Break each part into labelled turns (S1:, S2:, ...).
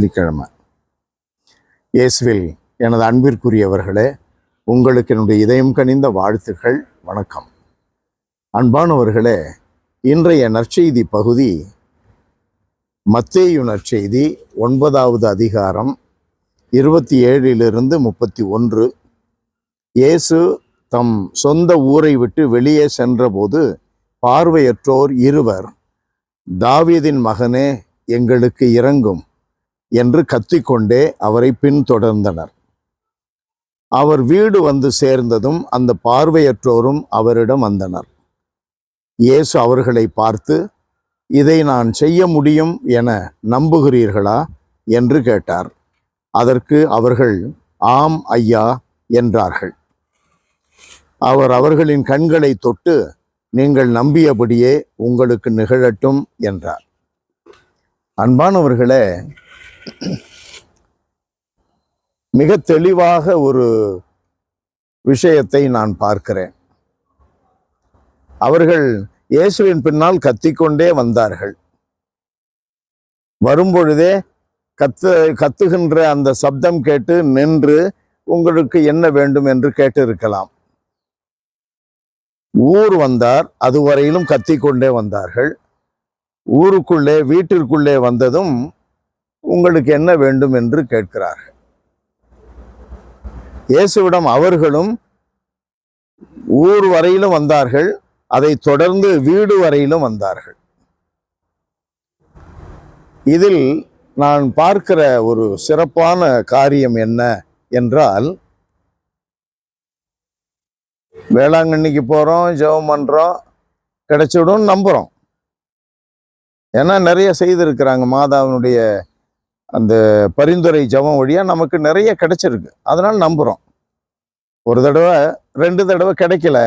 S1: வெள்ளிக்கிழமை. இயேசுவில் எனது அன்பிற்குரியவர்களே, உங்களுக்கு என்னுடைய இதயம் கனிந்த வாழ்த்துக்கள், வணக்கம். அன்பானவர்களே, இன்றைய நற்செய்தி பகுதி மத்தேயு நற்செய்தி 9வது அதிகாரம் 27 31. இயேசு தம் சொந்த ஊரை விட்டு வெளியே சென்றபோது பார்வையற்றோர் இருவர், தாவீதின் மகனே, எங்களுக்கு இரங்கும் என்று கத்திக்கொண்டே அவரை பின்தொடர்ந்தனர். அவர் வீடு வந்து சேர்ந்ததும் அந்த பார்வையற்றோரும் அவரிடம் வந்தனர். இயேசு அவர்களை பார்த்து, இதை நான் செய்ய முடியும் என நம்புகிறீர்களா என்று கேட்டார். அதற்கு அவர்கள், ஆம் ஐயா என்றார்கள். அவர் அவர்களின் கண்களை தொட்டு, நீங்கள் நம்பியபடியே உங்களுக்கு நிகழட்டும் என்றார். அன்பானவர்களே, மிக தெளிவாக ஒரு விஷயத்தை நான் பார்க்கிறேன். அவர்கள் இயேசுவின் பின்னால் கத்திக்கொண்டே வந்தார்கள். வரும்பொழுதே கத்துகின்ற அந்த சப்தம் கேட்டு நின்று, உங்களுக்கு என்ன வேண்டும் என்று கேட்டிருக்கலாம். ஊர் வந்தார், அதுவரையிலும் கத்திக்கொண்டே வந்தார்கள். ஊருக்குள்ளே, வீட்டிற்குள்ளே வந்ததும் உங்களுக்கு என்ன வேண்டும் என்று கேட்கிறார்கள். இயேசுவிடம் அவர்களும் ஊர் வரையிலும் வந்தார்கள், அதை தொடர்ந்து வீடு வரையிலும் வந்தார்கள். இதில் நான் பார்க்கிற ஒரு சிறப்பான காரியம் என்ன என்றால், வேளாங்கண்ணிக்கு போகிறோம், ஜெபம் பண்ணுறோம், கிடைச்சிடும் நம்புகிறோம். ஏன்னா நிறைய செய்திருக்கிறாங்க. மாதாவினுடைய அந்த பரிந்துரை ஜெபம் வழியாக நமக்கு நிறைய கிடைச்சிருக்கு, அதனால் நம்புகிறோம். ஒரு தடவை 2 தடவை கிடைக்கல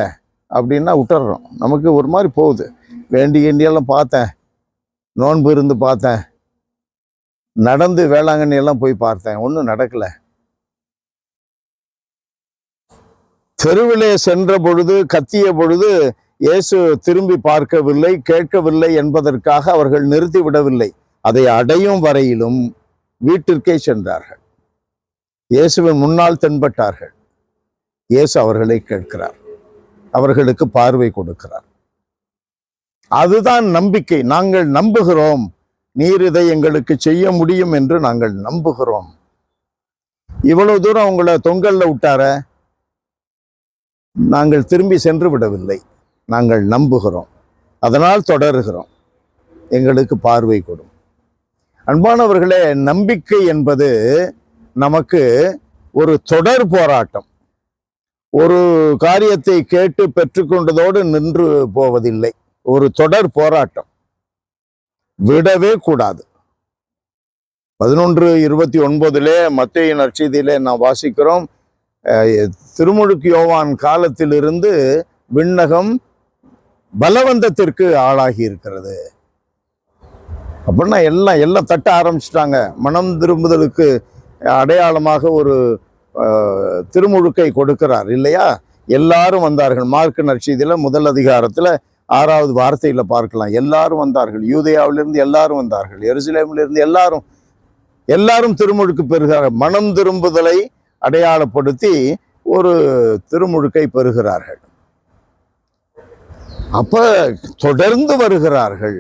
S1: அப்படின்னா விட்டுறோம். நமக்கு ஒரு மாதிரி போகுது. வேண்டியெல்லாம் பார்த்தேன், நோன்பு இருந்து பார்த்தேன், நடந்து வேளாங்கண்ணியெல்லாம் போய் பார்த்தேன், ஒன்றும் நடக்கலை. தெருவிலே சென்ற பொழுது, கத்திய பொழுது இயேசு திரும்பி பார்க்கவில்லை, கேட்கவில்லை என்பதற்காக அவர்கள் நிறுத்திவிடவில்லை. அதை அடையும் வரையிலும் வீட்டிற்கே சென்றார்கள். இயேசுவின் முன்னால் தென்பட்டார்கள். இயேசு அவர்களை கேட்கிறார், அவர்களுக்கு பார்வை கொடுக்கிறார். அதுதான் நம்பிக்கை. நாங்கள் நம்புகிறோம், நீர் இதை எங்களுக்கு செய்ய முடியும் என்று நாங்கள் நம்புகிறோம். இவ்வளவு தூரம் உங்களை தொங்கல்ல விட்டார, நாங்கள் திரும்பி சென்று விடவில்லை, நாங்கள் நம்புகிறோம், அதனால் தொடருகிறோம், எங்களுக்கு பார்வை கொடும். அன்பானவர்களே, நம்பிக்கை என்பது நமக்கு ஒரு தொடர் போராட்டம். ஒரு காரியத்தை கேட்டு பெற்றுக்கொண்டதோடு நின்று போவதில்லை, ஒரு தொடர் போராட்டம். விடவே கூடாது. 11:29 மத்தேயு நற்செய்தியிலே நாம் வாசிக்கிறோம், திருமுழுக்கு யோவான் காலத்திலிருந்து விண்ணகம் பலவந்தத்திற்கு ஆளாகி இருக்கிறது. அப்படின்னா எல்லாம் தட்ட ஆரம்பிச்சிட்டாங்க. மனம் திரும்புதலுக்கு அடையாளமாக ஒரு திருமுழுக்கை கொடுக்கிறார் இல்லையா? எல்லாரும் வந்தார்கள். மார்க்கு நற்செய்தியில 1 அதிகாரத்துல 6வது வார்த்தையில பார்க்கலாம். எல்லாரும் வந்தார்கள். யூதேயாவிலிருந்து எல்லாரும் வந்தார்கள். எருசலேமிலிருந்து எல்லாரும் திருமுழுக்கு பெறுகிறார்கள். மனம் திரும்புதலை அடையாளப்படுத்தி ஒரு திருமுழுக்கை பெறுகிறார்கள். அப்ப தொடர்ந்து வருகிறார்கள்.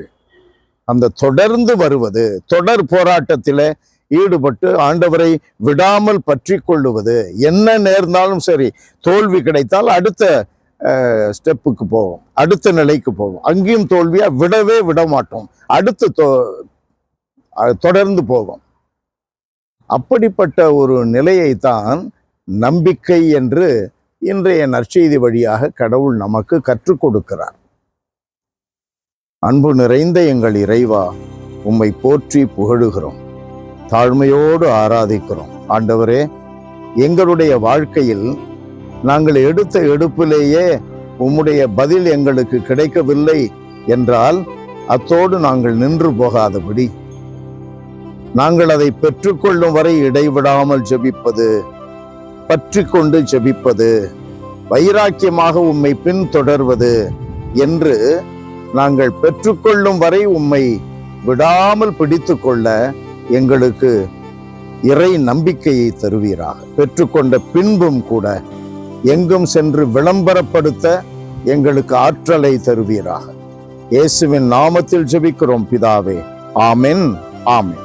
S1: அந்த தொடர்ந்து வருவது, தொடர் போராட்டத்திலே ஈடுபட்டு ஆண்டவரை விடாமல் பற்றி கொள்ளுவது. என்ன நேர்ந்தாலும் சரி, தோல்வி கிடைத்தால் அடுத்த ஸ்டெப்புக்கு போவோம், அடுத்த நிலைக்கு போவோம். அங்கேயும் தோல்வியா, விடவே விட மாட்டோம், அடுத்து தொடர்ந்து போவோம். அப்படிப்பட்ட ஒரு நிலையைத்தான் நம்பிக்கை என்று இன்றைய நற்செய்தி வழியாக கடவுள் நமக்கு கற்றுக் கொடுக்கிறார். அன்பு நிறைந்த எங்கள் இறைவா, உம்மை போற்றி புகழுகிறோம், தாழ்மையோடு ஆராதிக்கிறோம். ஆண்டவரே, எங்களுடைய வாழ்க்கையில் நாங்கள் எடுத்த எடுப்பிலேயே உம்முடைய பதில் எங்களுக்கு கிடைக்கவில்லை என்றால் அத்தோடு நாங்கள் நின்று போகாதபடி, நாங்கள் அதை பெற்றுக்கொள்ளும் வரை இடைவிடாமல் ஜெபிப்பது, பற்றி கொண்டு ஜெபிப்பது, வைராக்கியமாக உம்மை பின்தொடர்வது என்று நாங்கள் பெற்றுக்கொள்ளும் வரை உம்மை விடாமல் பிடித்து கொள்ள எங்களுக்கு இறை நம்பிக்கையை தருவீராக. பெற்றுக்கொண்ட பின்பும் கூட எங்கும் சென்று விளம்பரப்படுத்த எங்களுக்கு ஆற்றலை தருவீராக. இயேசுவின் நாமத்தில் ஜெபிக்கிறோம் பிதாவே. ஆமென். ஆமென்.